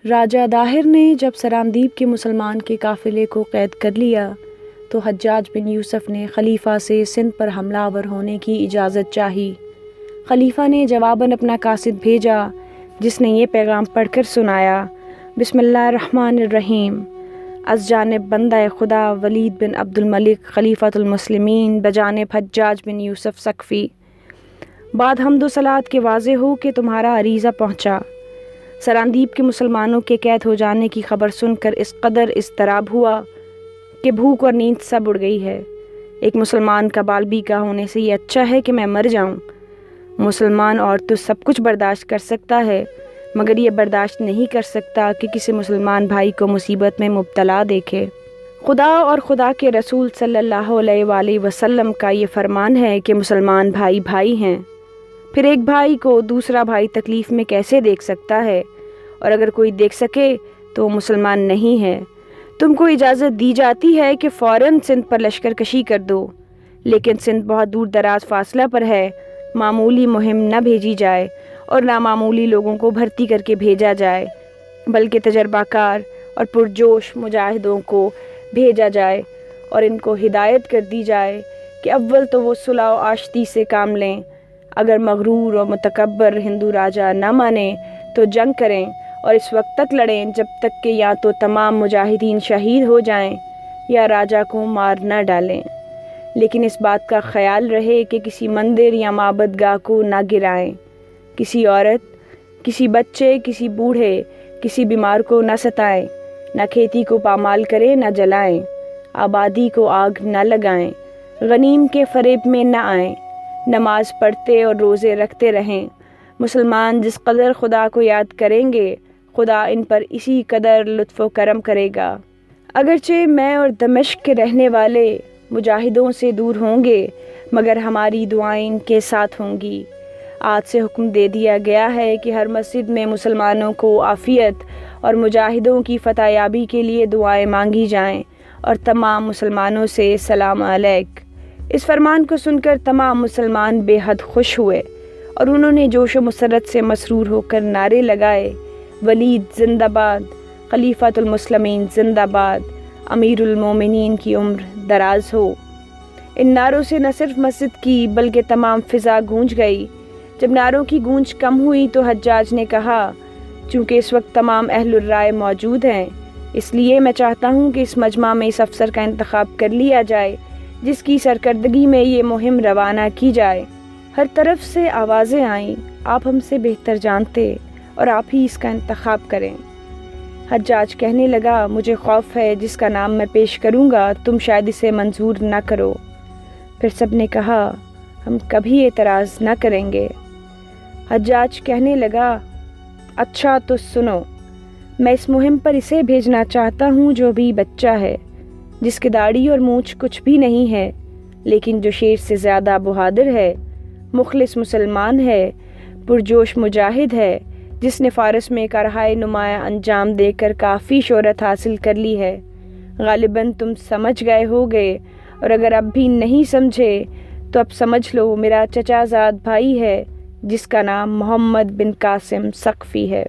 راجہ داہر نے جب سراندیپ کے مسلمان کے قافلے کو قید کر لیا تو حجاج بن یوسف نے خلیفہ سے سندھ پر حملہ آور ہونے کی اجازت چاہی۔ خلیفہ نے جواباً اپنا قاصد بھیجا جس نے یہ پیغام پڑھ کر سنایا: بسم اللہ الرحمن الرحیم، از جانب بندہ خدا ولید بن عبد الملک خلیفۃ المسلمین بجانب حجاج بن یوسف ثقفی، بعد حمد و صلات کے واضح ہو کہ تمہارا عریضہ پہنچا۔ سراندیپ کے مسلمانوں کے قید ہو جانے کی خبر سن کر اس قدر اضطراب ہوا کہ بھوک اور نیند سب اڑ گئی ہے۔ ایک مسلمان کا بال بیکا ہونے سے یہ اچھا ہے کہ میں مر جاؤں۔ مسلمان اور تو سب کچھ برداشت کر سکتا ہے، مگر یہ برداشت نہیں کر سکتا کہ کسی مسلمان بھائی کو مصیبت میں مبتلا دیکھے۔ خدا اور خدا کے رسول صلی اللہ علیہ وآلہ وسلم کا یہ فرمان ہے کہ مسلمان بھائی بھائی ہیں، پھر ایک بھائی کو دوسرا بھائی تکلیف میں کیسے دیکھ سکتا ہے؟ اور اگر کوئی دیکھ سکے تو وہ مسلمان نہیں ہے۔ تم کو اجازت دی جاتی ہے کہ فوراً سندھ پر لشکر کشی کر دو، لیکن سندھ بہت دور دراز فاصلہ پر ہے، معمولی مہم نہ بھیجی جائے اور نامعمولی لوگوں کو بھرتی کر کے بھیجا جائے، بلکہ تجربہ کار اور پرجوش مجاہدوں کو بھیجا جائے اور ان کو ہدایت کر دی جائے کہ اول تو وہ صلح و آشتی سے کام لیں، اگر مغرور اور متکبر ہندو راجہ نہ مانے تو جنگ کریں اور اس وقت تک لڑیں جب تک کہ یا تو تمام مجاہدین شہید ہو جائیں یا راجہ کو مار نہ ڈالیں، لیکن اس بات کا خیال رہے کہ کسی مندر یا معبد گاہ کو نہ گرائیں، کسی عورت، کسی بچے، کسی بوڑھے، کسی بیمار کو نہ ستائیں، نہ کھیتی کو پامال کریں، نہ جلائیں، آبادی کو آگ نہ لگائیں، غنیم کے فریب میں نہ آئیں، نماز پڑھتے اور روزے رکھتے رہیں۔ مسلمان جس قدر خدا کو یاد کریں گے خدا ان پر اسی قدر لطف و کرم کرے گا۔ اگرچہ میں اور دمشق کے رہنے والے مجاہدوں سے دور ہوں گے، مگر ہماری دعائیں ان کے ساتھ ہوں گی۔ آج سے حکم دے دیا گیا ہے کہ ہر مسجد میں مسلمانوں کو عافیت اور مجاہدوں کی فتح یابی کے لیے دعائیں مانگی جائیں، اور تمام مسلمانوں سے سلام علیک۔ اس فرمان کو سن کر تمام مسلمان بے حد خوش ہوئے اور انہوں نے جوش و مسرت سے مسرور ہو کر نعرے لگائے: ولید زندہ باد، خلیفۃ المسلمین زندہ باد، امیر المومنین کی عمر دراز ہو۔ ان نعروں سے نہ صرف مسجد کی بلکہ تمام فضا گونج گئی۔ جب نعروں کی گونج کم ہوئی تو حجاج نے کہا: چونکہ اس وقت تمام اہل الرائے موجود ہیں، اس لیے میں چاہتا ہوں کہ اس مجمع میں اس افسر کا انتخاب کر لیا جائے جس کی سرکردگی میں یہ مہم روانہ کی جائے۔ ہر طرف سے آوازیں آئیں: آپ ہم سے بہتر جانتے اور آپ ہی اس کا انتخاب کریں۔ حجاج کہنے لگا: مجھے خوف ہے جس کا نام میں پیش کروں گا تم شاید اسے منظور نہ کرو۔ پھر سب نے کہا: ہم کبھی اعتراض نہ کریں گے۔ حجاج کہنے لگا: اچھا تو سنو، میں اس مہم پر اسے بھیجنا چاہتا ہوں جو بھی بچہ ہے، جس کی داڑھی اور مونچھ کچھ بھی نہیں ہے، لیکن جو شیر سے زیادہ بہادر ہے، مخلص مسلمان ہے، پرجوش مجاہد ہے، جس نے فارس میں کارہائے نمایاں انجام دے کر کافی شہرت حاصل کر لی ہے۔ غالباً تم سمجھ گئے ہوگے، اور اگر اب بھی نہیں سمجھے تو اب سمجھ لو، میرا چچا زاد بھائی ہے جس کا نام محمد بن قاسم ثقفی ہے۔